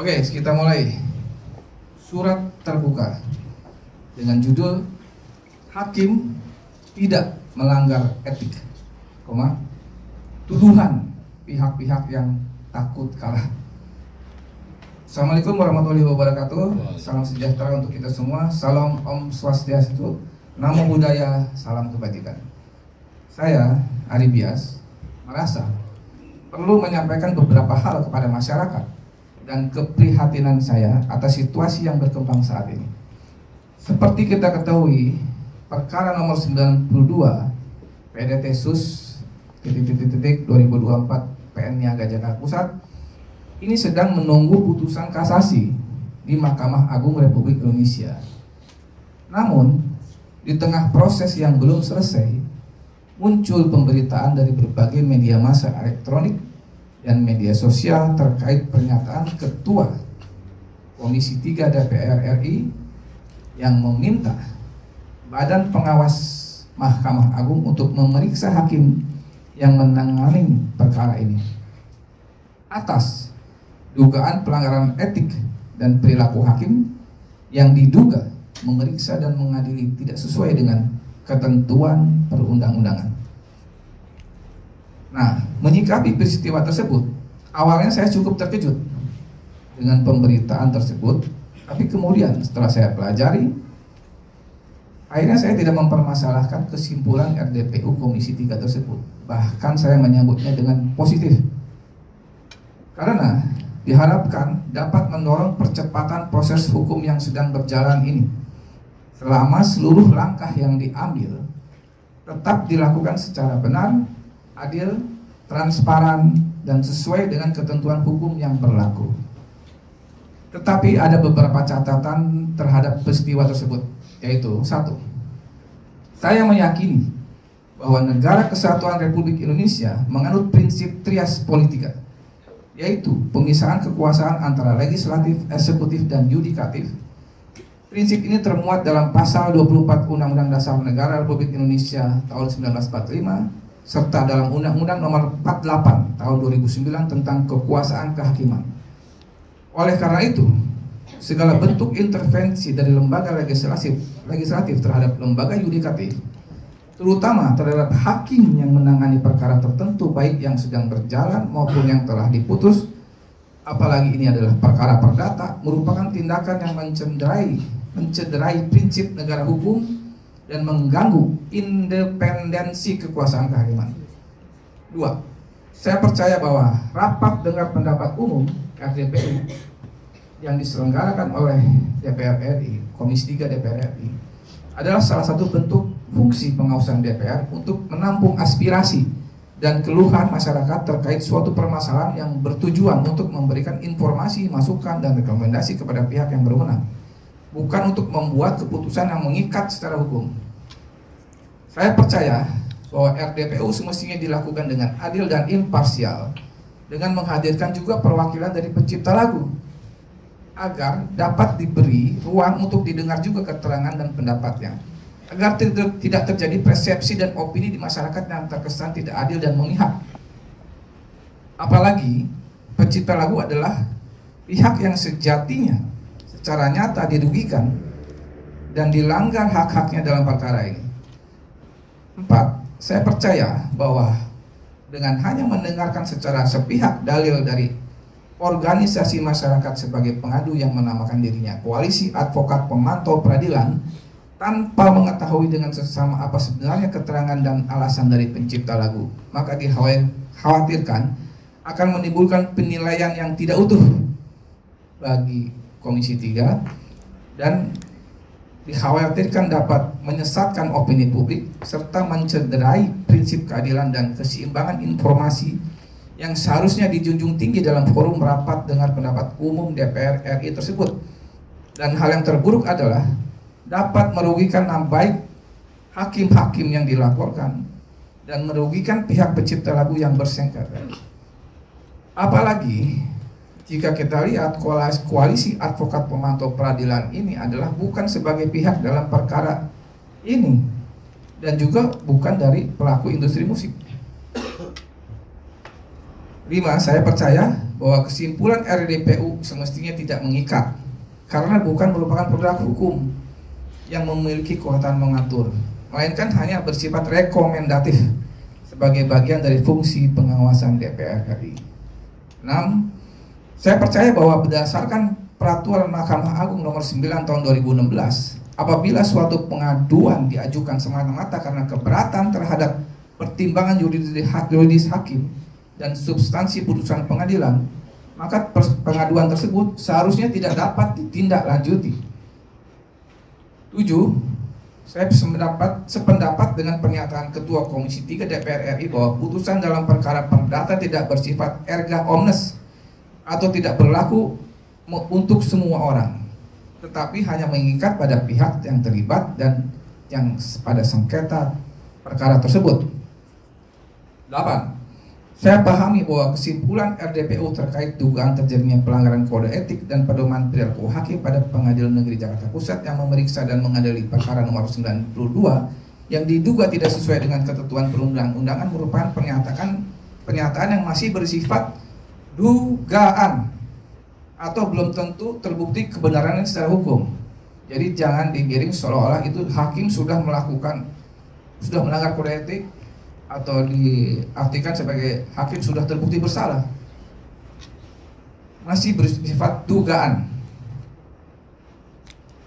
Oke, kita mulai. Surat terbuka dengan judul Hakim tidak melanggar etik, tuduhan pihak-pihak yang takut kalah. Assalamualaikum warahmatullahi wabarakatuh. Salam sejahtera untuk kita semua. Salam Om Swastiastu, Namo Buddhaya, salam kebajikan. Saya, Ari Bias, merasa perlu menyampaikan beberapa hal kepada masyarakat dan keprihatinan saya atas situasi yang berkembang saat ini. Seperti kita ketahui, perkara nomor 92 PDT Sus _2024 PN Niaga Jakarta Pusat ini sedang menunggu putusan kasasi di Mahkamah Agung Republik Indonesia. Namun, di tengah proses yang belum selesai, muncul pemberitaan dari berbagai media massa elektronik dan media sosial terkait pernyataan Ketua Komisi 3 DPR RI yang meminta Badan Pengawas Mahkamah Agung untuk memeriksa hakim yang menangani perkara ini atas dugaan pelanggaran etik dan perilaku hakim yang diduga memeriksa dan mengadili tidak sesuai dengan ketentuan perundang-undangan. Nah, menyikapi peristiwa tersebut, awalnya saya cukup terkejut dengan pemberitaan tersebut, tapi kemudian setelah saya pelajari, akhirnya saya tidak mempermasalahkan kesimpulan RDPU Komisi 3 tersebut. Bahkan saya menyambutnya dengan positif, karena diharapkan dapat mendorong percepatan proses hukum yang sedang berjalan ini, selama seluruh langkah yang diambil tetap dilakukan secara benar, adil, transparan, dan sesuai dengan ketentuan hukum yang berlaku. Tetapi ada beberapa catatan terhadap peristiwa tersebut, yaitu: 1. Saya meyakini bahwa Negara Kesatuan Republik Indonesia menganut prinsip trias politika, yaitu pemisahan kekuasaan antara legislatif, eksekutif, dan yudikatif. Prinsip ini termuat dalam pasal 24 Undang-Undang Dasar Negara Republik Indonesia tahun 1945 serta dalam Undang-Undang Nomor 48 tahun 2009 tentang kekuasaan kehakiman. Oleh karena itu, segala bentuk intervensi dari lembaga legislatif terhadap lembaga yudikatif, terutama terhadap hakim yang menangani perkara tertentu, baik yang sedang berjalan maupun yang telah diputus, apalagi ini adalah perkara perdata, merupakan tindakan yang mencederai prinsip negara hukum dan mengganggu independensi kekuasaan kehakiman. 2. Saya percaya bahwa rapat dengar pendapat umum RDPU yang diselenggarakan oleh DPR RI, Komisi 3 DPR RI, adalah salah satu bentuk fungsi pengawasan DPR untuk menampung aspirasi dan keluhan masyarakat terkait suatu permasalahan yang bertujuan untuk memberikan informasi, masukan, dan rekomendasi kepada pihak yang berwenang, bukan untuk membuat keputusan yang mengikat secara hukum. Saya percaya bahwa RDPU semestinya dilakukan dengan adil dan imparsial, dengan menghadirkan juga perwakilan dari pencipta lagu, agar dapat diberi ruang untuk didengar juga keterangan dan pendapatnya, agar tidak terjadi persepsi dan opini di masyarakat yang terkesan tidak adil dan memihak. Apalagi pencipta lagu adalah pihak yang sejatinya secara nyata dirugikan dan dilanggar hak-haknya dalam perkara ini. 4. Saya percaya bahwa dengan hanya mendengarkan secara sepihak dalil dari organisasi masyarakat sebagai pengadu yang menamakan dirinya Koalisi Advokat Pemantau Peradilan, tanpa mengetahui dengan seksama apa sebenarnya keterangan dan alasan dari pencipta lagu, maka dikhawatirkan akan menimbulkan penilaian yang tidak utuh bagi Komisi 3 dan dikhawatirkan dapat menyesatkan opini publik serta mencederai prinsip keadilan dan keseimbangan informasi yang seharusnya dijunjung tinggi dalam forum rapat dengar pendapat umum DPR RI tersebut. Dan hal yang terburuk adalah dapat merugikan nama baik hakim-hakim yang dilaporkan dan merugikan pihak pencipta lagu yang bersengketa. Apalagi jika kita lihat Koalisi Advokat Pemantau Peradilan ini adalah bukan sebagai pihak dalam perkara ini dan juga bukan dari pelaku industri musik. 5. Saya percaya bahwa kesimpulan RDPU semestinya tidak mengikat karena bukan merupakan produk hukum yang memiliki kekuatan mengatur, melainkan hanya bersifat rekomendatif sebagai bagian dari fungsi pengawasan DPR RI. 6. Saya percaya bahwa berdasarkan Peraturan Mahkamah Agung Nomor 9 Tahun 2016, apabila suatu pengaduan diajukan semata-mata karena keberatan terhadap pertimbangan yuridis hakim dan substansi putusan pengadilan, maka pengaduan tersebut seharusnya tidak dapat ditindaklanjuti. 7. Saya sependapat dengan pernyataan Ketua Komisi 3 DPR RI bahwa putusan dalam perkara perdata tidak bersifat erga omnes atau tidak berlaku untuk semua orang, tetapi hanya mengikat pada pihak yang terlibat dan yang pada sengketa perkara tersebut. 8. Saya pahami bahwa kesimpulan RDPU terkait dugaan terjadinya pelanggaran kode etik dan pedoman perilaku hakim pada Pengadilan Negeri Jakarta Pusat yang memeriksa dan mengadili perkara nomor 92 yang diduga tidak sesuai dengan ketentuan perundang-undangan merupakan pernyataan yang masih bersifat dugaan atau belum tentu terbukti kebenarannya secara hukum. Jadi jangan digiring seolah-olah itu hakim sudah melanggar kode etik atau diartikan sebagai hakim sudah terbukti bersalah. Masih bersifat dugaan.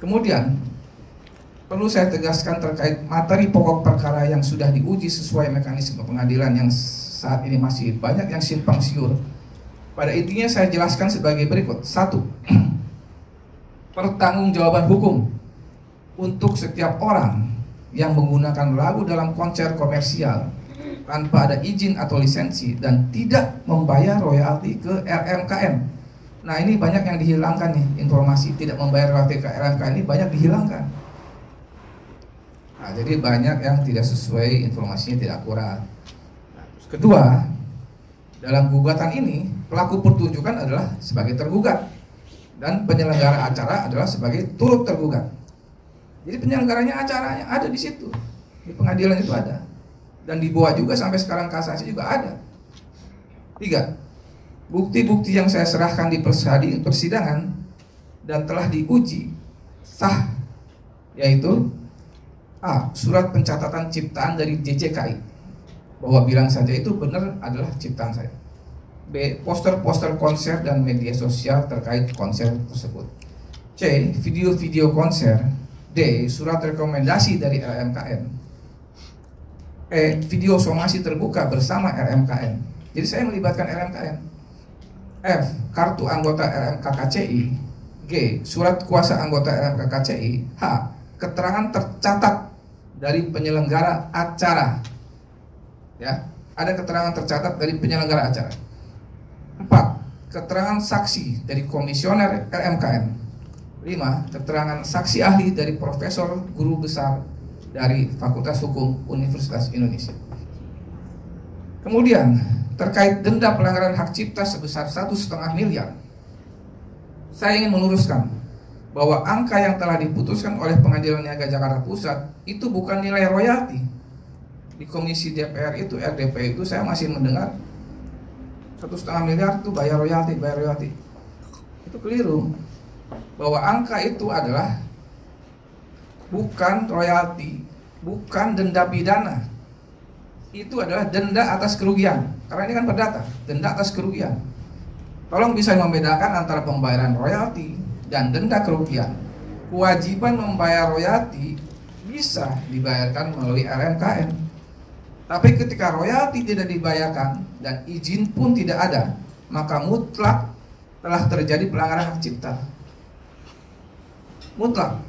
Kemudian perlu saya tegaskan terkait materi pokok perkara yang sudah diuji sesuai mekanisme pengadilan yang saat ini masih banyak yang simpang siur. Pada intinya saya jelaskan sebagai berikut. 1. Pertanggungjawaban hukum untuk setiap orang yang menggunakan lagu dalam konser komersial tanpa ada izin atau lisensi dan tidak membayar royalti ke RMKM. Nah, ini banyak yang dihilangkan nih, informasi tidak membayar royalti ke RMKM ini banyak dihilangkan. Nah, jadi banyak yang tidak sesuai, informasinya tidak akurat. Nah, kedua, dalam gugatan ini pelaku pertunjukan adalah sebagai tergugat dan penyelenggara acara adalah sebagai turut tergugat. Jadi penyelenggaranya acaranya ada di situ, di pengadilan itu ada, dan dibawa juga sampai sekarang kasasi juga ada. 3. Bukti-bukti yang saya serahkan di persidangan dan telah diuji sah, yaitu A. Surat pencatatan ciptaan dari JCKI bahwa bilang saja itu benar adalah ciptaan saya. B. Poster-poster konser dan media sosial terkait konser tersebut. C. Video-video konser. D. Surat rekomendasi dari RMKM. E. Video somasi terbuka bersama RMKM. Jadi saya melibatkan RMKM. F. Kartu anggota RMKKCI. G. Surat kuasa anggota RMKKCI. H. Keterangan tercatat dari penyelenggara acara. Ya, ada keterangan tercatat dari penyelenggara acara. 4. Keterangan saksi dari komisioner RMKM. 5. Keterangan saksi ahli dari profesor guru besar dari Fakultas Hukum Universitas Indonesia. Kemudian terkait denda pelanggaran hak cipta sebesar 1,5 miliar, saya ingin meluruskan bahwa angka yang telah diputuskan oleh Pengadilan Niaga Jakarta Pusat itu bukan nilai royalti. Di Komisi DPR itu, RDP itu saya masih mendengar 1,5 miliar itu bayar royalti. Itu keliru. Bahwa angka itu adalah bukan royalti, bukan denda pidana. Itu adalah denda atas kerugian. Karena ini kan perdata, denda atas kerugian. Tolong bisa membedakan antara pembayaran royalti dan denda kerugian. Kewajiban membayar royalti bisa dibayarkan melalui RMKM. Tapi ketika royalti tidak dibayarkan dan izin pun tidak ada, maka mutlak telah terjadi pelanggaran hak cipta. Mutlak.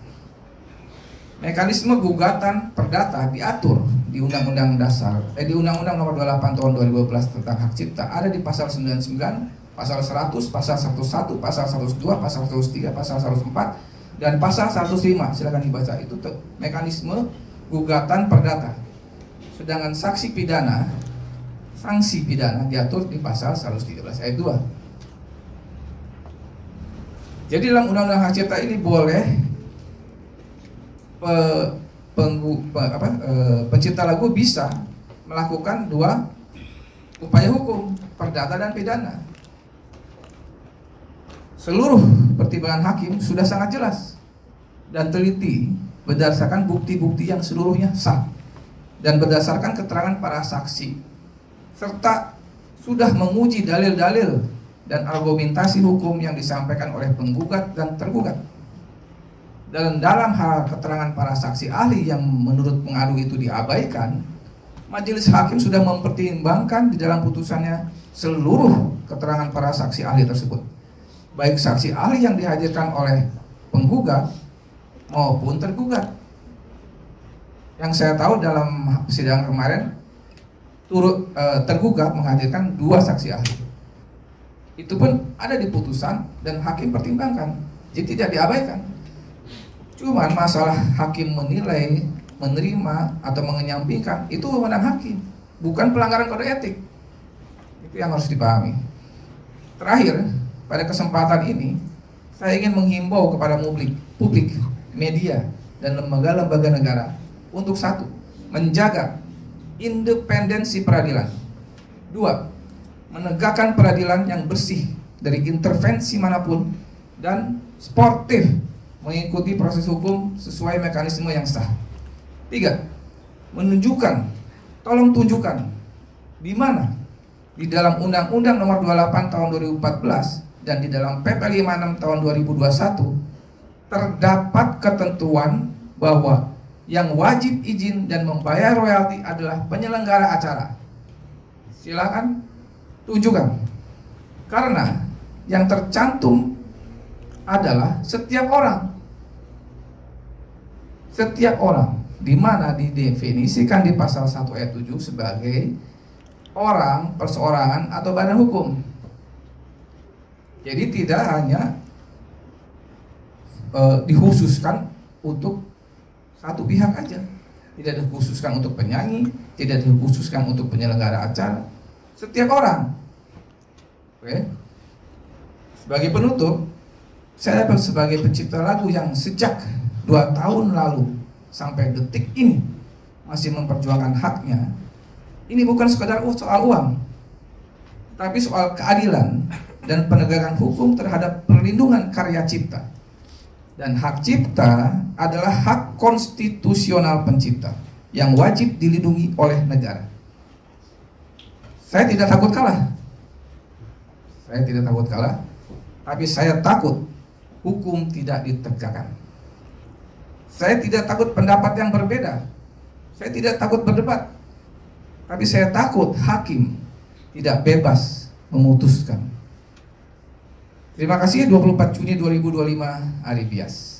Mekanisme gugatan perdata diatur di Undang-Undang Dasar, di Undang-Undang Nomor 28 Tahun 2012 tentang hak cipta, ada di pasal 99, pasal 100, pasal 101, pasal 102, pasal 103, pasal 104, dan pasal 105. Silakan dibaca. Itu mekanisme gugatan perdata. Sedangkan sanksi pidana diatur di pasal 113 ayat 2. Jadi dalam Undang-Undang Hak Cipta ini boleh pencipta lagu bisa melakukan dua upaya hukum, perdata dan pidana. seluruh pertimbangan hakim sudah sangat jelas dan teliti berdasarkan bukti-bukti yang seluruhnya sah dan berdasarkan keterangan para saksi, serta sudah menguji dalil-dalil dan argumentasi hukum yang disampaikan oleh penggugat dan tergugat. Dan dalam hal keterangan para saksi ahli yang menurut pengadu itu diabaikan, majelis hakim sudah mempertimbangkan di dalam putusannya seluruh keterangan para saksi ahli tersebut, baik saksi ahli yang dihadirkan oleh penggugat maupun tergugat. Yang saya tahu dalam persidangan kemarin tergugat menghadirkan 2 saksi ahli. Itu pun ada di putusan dan hakim pertimbangkan, jadi tidak diabaikan. Cuman masalah hakim menilai, menerima atau menyampingkan itu wewenang hakim, bukan pelanggaran kode etik. Itu yang harus dipahami. Terakhir, pada kesempatan ini saya ingin menghimbau kepada publik, media, dan lembaga-lembaga negara untuk 1, menjaga independensi peradilan. 2, menegakkan peradilan yang bersih dari intervensi manapun dan sportif mengikuti proses hukum sesuai mekanisme yang sah. 3, tolong tunjukkan di mana di dalam Undang-Undang Nomor 28 Tahun 2014 dan di dalam PP 56 Tahun 2021 terdapat ketentuan bahwa yang wajib izin dan membayar royalti adalah penyelenggara acara. Silakan tunjukkan. Karena yang tercantum adalah setiap orang, di mana didefinisikan di pasal 1 ayat 7 sebagai orang, perseorangan, atau badan hukum. Jadi tidak hanya dikhususkan untuk satu pihak aja, tidak dikhususkan untuk penyanyi, tidak dikhususkan untuk penyelenggara acara, setiap orang. Oke. Sebagai penutup, saya sebagai pencipta lagu yang sejak 2 tahun lalu sampai detik ini masih memperjuangkan haknya. Ini bukan sekadar soal uang, tapi soal keadilan dan penegakan hukum terhadap perlindungan karya cipta. Dan hak cipta adalah hak konstitusional pencipta yang wajib dilindungi oleh negara. Saya tidak takut kalah. Tapi saya takut hukum tidak ditegakkan. Saya tidak takut pendapat yang berbeda. Saya tidak takut berdebat. Tapi saya takut hakim tidak bebas memutuskan. Terima kasih. 24 Juni 2025, Ari Bias.